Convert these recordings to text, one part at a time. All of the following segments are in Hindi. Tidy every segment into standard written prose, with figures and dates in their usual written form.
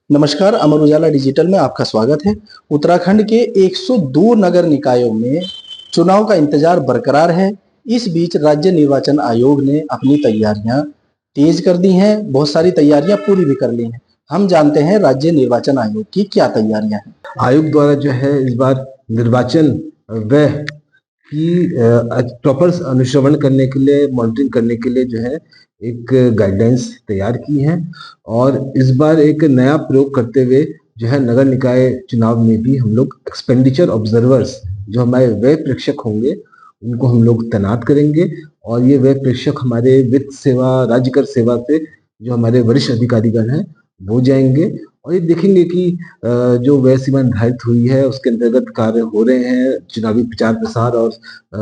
नमस्कार, अमर उजाला डिजिटल में आपका स्वागत है। उत्तराखंड के 102 नगर निकायों में चुनाव का इंतजार बरकरार है। इस बीच राज्य निर्वाचन आयोग ने अपनी तैयारियां तेज कर दी हैं, बहुत सारी तैयारियां पूरी भी कर ली हैं। हम जानते हैं राज्य निर्वाचन आयोग की क्या तैयारियां हैं। आयोग द्वारा जो है इस बार निर्वाचन व्यय की प्रॉपर अनुश्रवण करने के लिए, मॉनिटरिंग करने के लिए जो है एक गाइडलाइंस तैयार की है। और इस बार एक नया प्रयोग करते हुए जो है नगर निकाय चुनाव में भी हम लोग एक्सपेंडिचर ऑब्जर्वर्स, जो हमारे व्यय प्रेक्षक होंगे, उनको हम लोग तैनात करेंगे। और ये व्यय प्रेक्षक हमारे वित्त सेवा, राज्य कर सेवा से जो हमारे वरिष्ठ अधिकारीगण हैं वो जाएंगे और ये देखेंगे कि जो व्यय सीमा निर्धारित हुई है उसके अंतर्गत कार्य हो रहे हैं, चुनावी प्रचार प्रसार और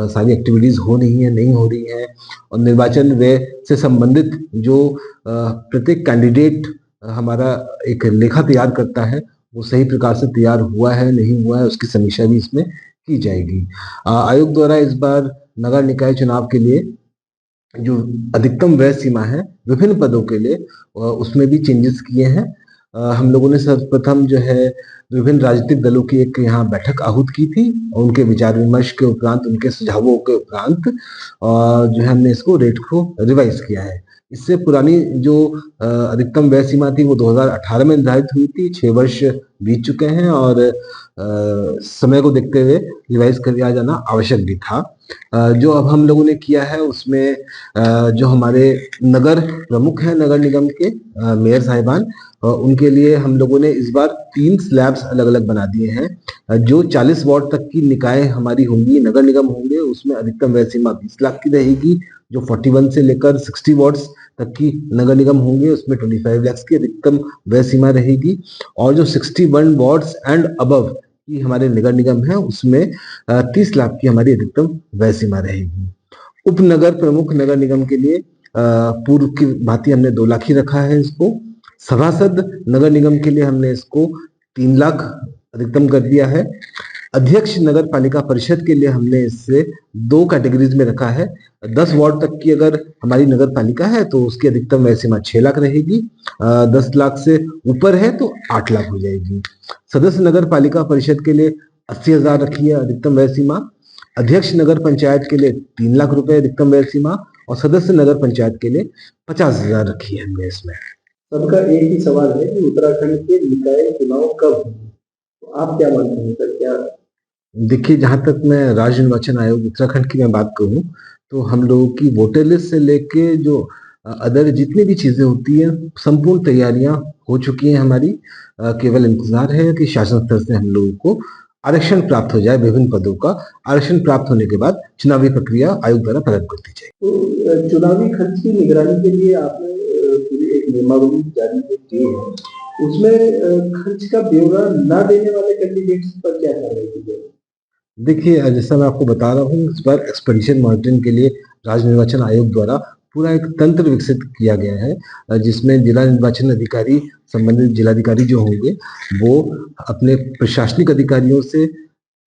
सारी एक्टिविटीज हो रही हैं, नहीं हो रही हैं। और निर्वाचन व्यय से संबंधित जो प्रत्येक कैंडिडेट हमारा एक लेखा तैयार करता है, वो सही प्रकार से तैयार हुआ है नहीं हुआ है, उसकी समीक्षा भी इसमें की जाएगी। आयोग द्वारा इस बार नगर निकाय चुनाव के लिए जो अधिकतम व्यय सीमा है विभिन्न पदों के लिए, उसमें भी चेंजेस किए हैं। हम लोगों ने सर्वप्रथम जो है विभिन्न राजनीतिक दलों की एक यहाँ बैठक आहूत की थी और उनके विचार विमर्श के उपरांत, उनके सुझावों के उपरांत जो है हमने इसको रेट को रिवाइज किया है। इससे पुरानी जो अधिकतम व्यय सीमा थी वो 2018 में निर्धारित हुई थी। 6 वर्ष बीत चुके हैं और समय को देखते हुए रिवाइज किया जाना आवश्यक भी था। जो अब हम लोगों ने किया है उसमें जो हमारे नगर प्रमुख हैं नगर निगम के मेयर साहिबान, उनके लिए हम लोगों ने इस बार 3 स्लैब्स अलग अलग बना दिए हैं। जो 40 वार्ड तक की निकाय हमारी होंगी, नगर निगम होंगे, उसमें अधिकतम व्यय सीमा 20 लाख की रहेगी। जो 41 से लेकर 60 वार्ड्स तक की नगर निगम होंगे उसमें 25 लाख की अधिकतम व्यय सीमा रहेगी। और जो 61 वार्ड्स एंड अबव की हमारे नगर निगम है उसमें 30 लाख की हमारी अधिकतम व्यय सीमा रहेगी। उप नगर प्रमुख नगर निगम के लिए पूर्व की भांति हमने 2 लाख ही रखा है इसको। सभासद नगर निगम के लिए हमने इसको 3 लाख अधिकतम कर दिया है। अध्यक्ष नगर पालिका परिषद के लिए हमने इससे 2 कैटेगरीज में रखा है। 10 वार्ड तक की अगर हमारी नगर पालिका है तो उसकी अधिकतम व्यय सीमा 6 लाख रहेगी। 10 लाख से ऊपर है तो 8 लाख हो जाएगी। सदस्य नगर पालिका परिषद के लिए 80,000 रखी है अधिकतम व्यय सीमा। अध्यक्ष नगर पंचायत के लिए 3 लाख रुपए अधिकतम व्यय सीमा और सदस्य नगर पंचायत के लिए 50,000 रखी है हमने इसमें। सबका एक ही सवाल है कि उत्तराखंड के निकाय चुनाव कब होंगे, तो आप क्या मानते हैं सर? क्या देखिए, जहां तक मैं राज्य निर्वाचन आयोग उत्तराखंड की मैं बात करूं तो हम लोगों की वोटर लिस्ट से लेके जो अदर जितनी भी चीजें होती हैं, संपूर्ण तैयारियां हो चुकी हैं हमारी। केवल इंतजार है कि शासन स्तर से हम लोगों को आरक्षण प्राप्त हो जाए। विभिन्न पदों का आरक्षण प्राप्त होने के बाद चुनावी प्रक्रिया आयोग द्वारा प्रारंभ कर दी जाए। तो चुनावी खर्च की निगरानी के लिए आपने पूरी एक नियमावली जारी की है, उसमें खर्च का ब्यौरा ना देने वाले कैंडिडेट्स पर क्या कार्रवाई की जाएगी? देखिए, जैसा मैं आपको बता रहा हूँ, इस बार एक्सपेंडिचर मॉनिटरिंग के लिए राज्य निर्वाचन आयोग द्वारा पूरा एक तंत्र विकसित किया गया है, जिसमें जिला निर्वाचन अधिकारी, संबंधित जिलाधिकारी जो होंगे वो अपने प्रशासनिक अधिकारियों से,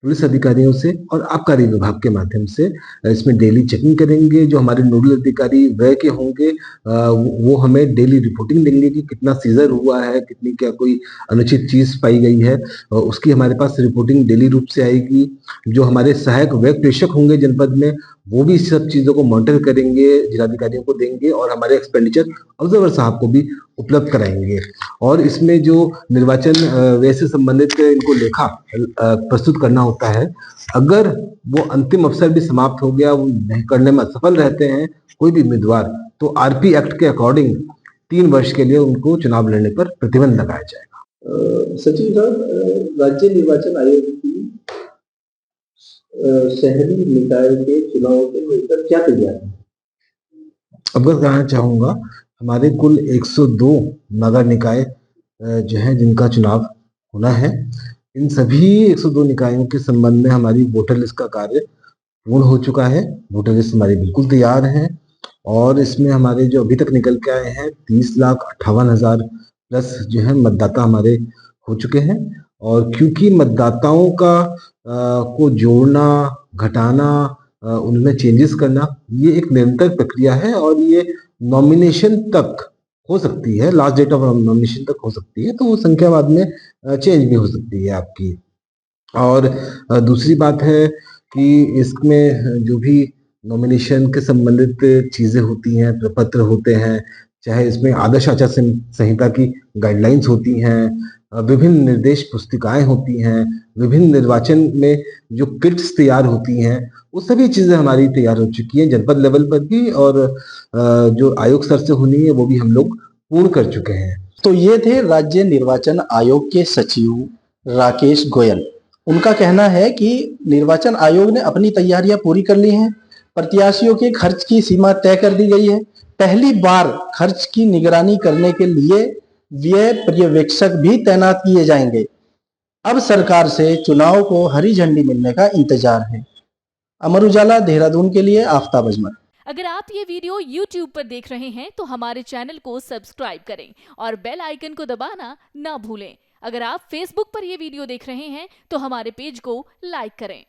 पुलिस अधिकारियों से और आबकारी विभाग के माध्यम से इसमें डेली चेकिंग करेंगे। जो हमारे नोडल अधिकारी व्यय के होंगे वो हमें डेली रिपोर्टिंग देंगे कि कितना सीजर हुआ है, कितनी क्या कोई अनुचित चीज पाई गई है, उसकी हमारे पास रिपोर्टिंग डेली रूप से आएगी। जो हमारे सहायक व्यय प्रेषक होंगे जनपद में, वो भी इस सब चीजों को मॉनिटर करेंगे, जिलाधिकारियों को देंगे और हमारे एक्सपेंडिचर ऑब्जर्वर साहब को भी उपलब्ध कराएंगे। और इसमें जो निर्वाचन व्यय से संबंधित इनको लेखा प्रस्तुत करना होता है, अगर वो अंतिम अवसर भी समाप्त हो गया, वो नहीं करने में असफल रहते हैं कोई भी उम्मीदवार, तो आरपी एक्ट के अकॉर्डिंग 3 वर्ष के लिए उनको चुनाव लड़ने पर प्रतिबंध लगाया जाएगा। सचिन साहब, राज्य निर्वाचन आयोग की शहरी निकाय के चुनाव को लेकर क्या तैयारी है? अवगत कहना चाहूंगा, हमारे कुल 102 नगर निकाय जो है जिनका चुनाव होना है, इन सभी 102 निकायों के संबंध में हमारी वोटर लिस्ट का कार्य पूर्ण हो चुका है। वोटर लिस्ट हमारी बिल्कुल तैयार है और इसमें हमारे जो अभी तक निकल के आए हैं 30,58,000 प्लस जो है मतदाता हमारे हो चुके हैं। और क्योंकि मतदाताओं का को जोड़ना, घटाना, उनमें चेंजेस करना, ये एक निरंतर प्रक्रिया है और ये नॉमिनेशन तक हो सकती है, लास्ट डेट ऑफ नॉमिनेशन तक हो सकती है, तो वो संख्या बाद में चेंज भी हो सकती है आपकी। और दूसरी बात है कि इसमें जो भी नॉमिनेशन के संबंधित चीज़ें होती हैं, प्रपत्र होते हैं, चाहे इसमें आदर्श आचार संहिता की गाइडलाइंस होती हैं, विभिन्न निर्देश पुस्तिकाएँ होती हैं, विभिन्न निर्वाचन में जो किट्स तैयार होती हैं, वो सभी चीज़ें हमारी तैयार हो चुकी हैं जनपद लेवल पर भी, और जो आयोग स्तर से होनी है वो भी हम लोग पूर्ण कर चुके हैं। तो ये थे राज्य निर्वाचन आयोग के सचिव राकेश गोयल। उनका कहना है कि निर्वाचन आयोग ने अपनी तैयारियां पूरी कर ली हैं। प्रत्याशियों के खर्च की सीमा तय कर दी गई है। पहली बार खर्च की निगरानी करने के लिए व्यय पर्यवेक्षक भी तैनात किए जाएंगे। अब सरकार से चुनाव को हरी झंडी मिलने का इंतजार है। अमर उजाला देहरादून के लिए आफताब अजमल। अगर आप ये वीडियो YouTube पर देख रहे हैं तो हमारे चैनल को सब्सक्राइब करें और बेल आइकन को दबाना ना भूलें। अगर आप Facebook पर ये वीडियो देख रहे हैं तो हमारे पेज को लाइक करें।